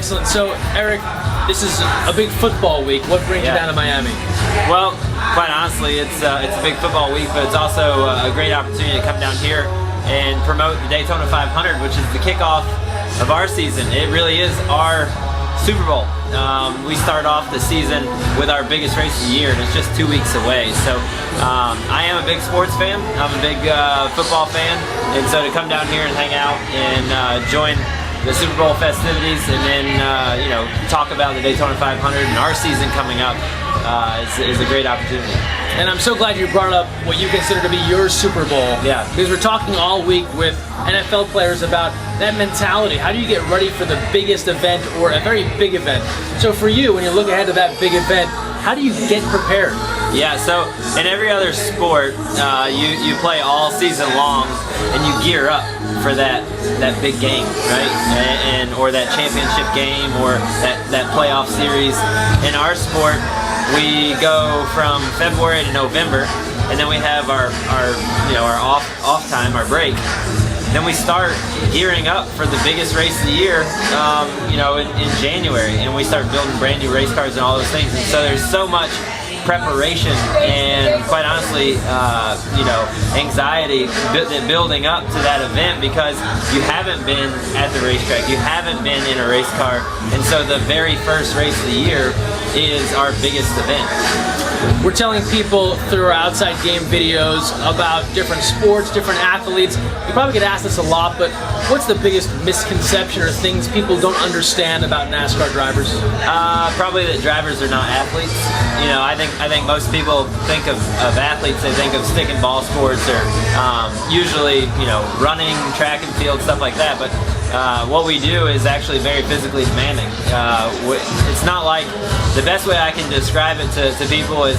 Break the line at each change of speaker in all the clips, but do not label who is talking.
Excellent. So, Aric, this is a big football week. What brings you down to Miami?
Well, quite honestly, it's a big football week, but it's also a great opportunity to come down here and promote the Daytona 500, which is the kickoff of our season. It really is our Super Bowl. We start off the season with our biggest race of the year, and it's just 2 weeks away. So I am a big sports fan. I'm a big football fan, and so to come down here and hang out and join the Super Bowl festivities, and then talk about the Daytona 500 and our season coming up is a great opportunity.
And I'm so glad you brought up what you consider to be your Super Bowl.
Yeah.
Because we're talking all week with NFL players about that mentality. How do you get ready for the biggest event or a very big event? So for you, when you look ahead to that big event, how do you get prepared?
Yeah, so in every other sport, you play all season long and you gear up for that big game, right? And or that championship game or that playoff series. In our sport, we go from February to November, and then we have our off time, our break. Then we start gearing up for the biggest race of the year, in January, and we start building brand new race cars and all those things. And so there's so much preparation and, quite honestly, anxiety building up to that event because you haven't been at the racetrack, you haven't been in a race car, and so the very first race of the year is our biggest event.
We're telling people through our outside game videos about different sports, different athletes. You probably get asked this a lot, but what's the biggest misconception or things people don't understand about NASCAR drivers?
Probably that drivers are not athletes. I think most people think of athletes, they think of stick and ball sports or usually, running, track and field, stuff like that. But what we do is actually very physically demanding. It's not like, the best way I can describe it to people is,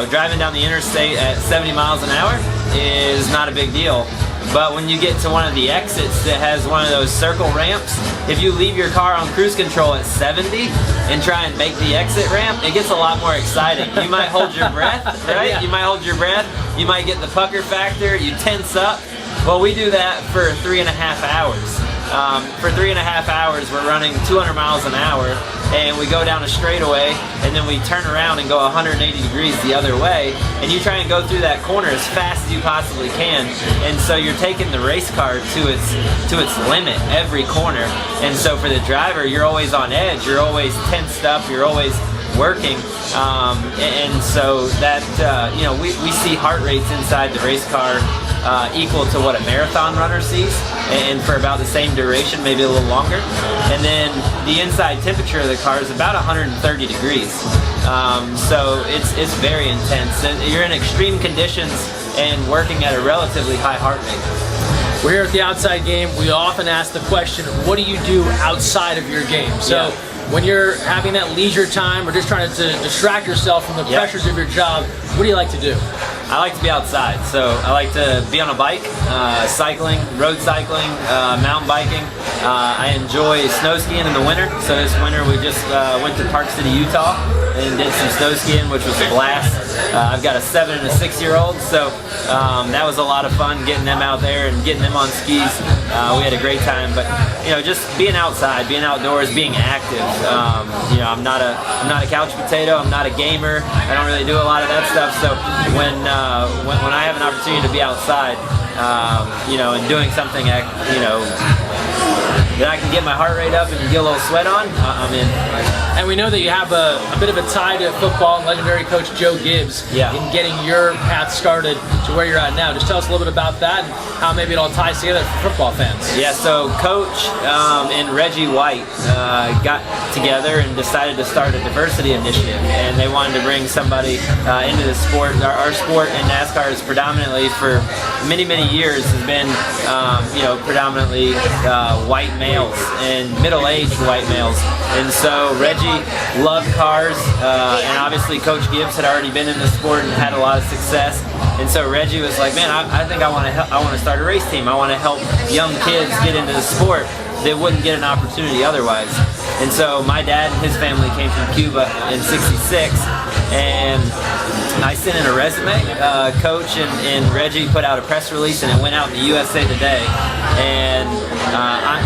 driving down the interstate at 70 miles an hour is not a big deal. But when you get to one of the exits that has one of those circle ramps, if you leave your car on cruise control at 70 and try and make the exit ramp, it gets a lot more exciting. You might hold your breath, right?
Yeah.
You might hold your breath, you might get the pucker factor, you tense up. Well, we do that for 3.5 hours. For 3.5 hours, we're running 200 miles an hour, and we go down a straightaway, and then we turn around and go 180 degrees the other way, and you try and go through that corner as fast as you possibly can, and so you're taking the race car to its limit every corner, and so for the driver, you're always on edge, you're always tensed up, you're always working, and so that we see heart rates inside the race car equal to what a marathon runner sees, and for about the same duration, maybe a little longer. And then the inside temperature of the car is about 130 degrees. So it's very intense. And you're in extreme conditions and working at a relatively high heart rate.
We're here at the outside game. We often ask the question, what do you do outside of your game? So when you're having that leisure time or just trying to distract yourself from the pressures of your job, what do you like to do?
I like to be outside, so I like to be on a bike, cycling, road cycling, mountain biking. I enjoy snow skiing in the winter, so this winter we just went to Park City, Utah and did some snow skiing, which was a blast. I've got a 7 and a 6-year-old, so that was a lot of fun getting them out there and getting them on skis. We had a great time, but just being outside, being outdoors, being active. I'm not a couch potato. I'm not a gamer. I don't really do a lot of that stuff. So when I have an opportunity to be outside, and doing something, that I can get my heart rate up and get a little sweat on, I'm in.
And we know that you have a bit of a tie to football and legendary coach Joe Gibbs in getting your path started to where you're at now. Just tell us a little bit about that and how maybe it all ties together for football fans.
Yeah, so Coach and Reggie got together and decided to start a diversity initiative, and they wanted to bring somebody into the sport. Our sport in NASCAR is predominantly, for many, many years, has been predominantly white males and middle-aged white males. And so Reggie loved cars, and obviously Coach Gibbs had already been in the sport and had a lot of success. And so Reggie was like, man, I think I want to start a race team. I want to help young kids get into the sport that wouldn't get an opportunity otherwise. And so my dad and his family came from Cuba in '66, and I sent in a resume. Coach and Reggie put out a press release, and it went out in the USA Today, and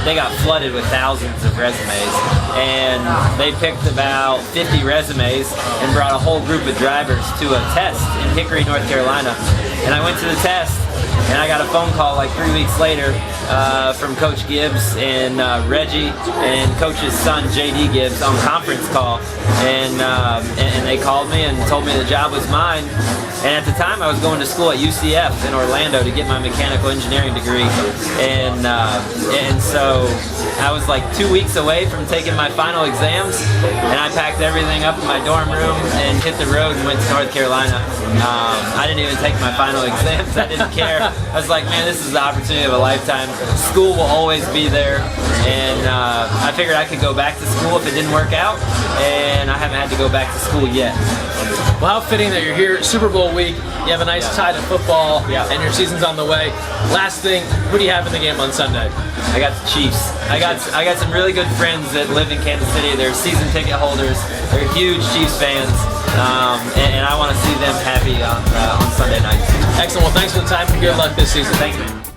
they got flooded with thousands of resumes, and they picked about 50 resumes and brought a whole group of drivers to a test in Hickory, North Carolina. And I went to the test, and I got a phone call like 3 weeks later from Coach Gibbs and Reggie and Coach's son JD Gibbs on conference call, and they called me and told me the job was mine. And at the time, I was going to school at UCF in Orlando to get my mechanical engineering degree, and so I was like 2 weeks away from taking my final exams, and I packed everything up in my dorm room and hit the road and went to North Carolina. I didn't even take my final exams. I didn't care. I was like, man, this is the opportunity of a lifetime. School will always be there, and I figured I could go back to school if it didn't work out, and I haven't had to go back to school yet.
Well, how fitting that you're here, Super Bowl week. You have a nice tie to football, and your season's on the way. Last thing, who do you have in the game on Sunday?
I got the Chiefs. I got some really good friends that live in Kansas City. They're season ticket holders. They're huge Chiefs fans, and I want to see them happy on Sunday night.
Excellent. Well, thanks for the time and good luck this season.
Thanks, man.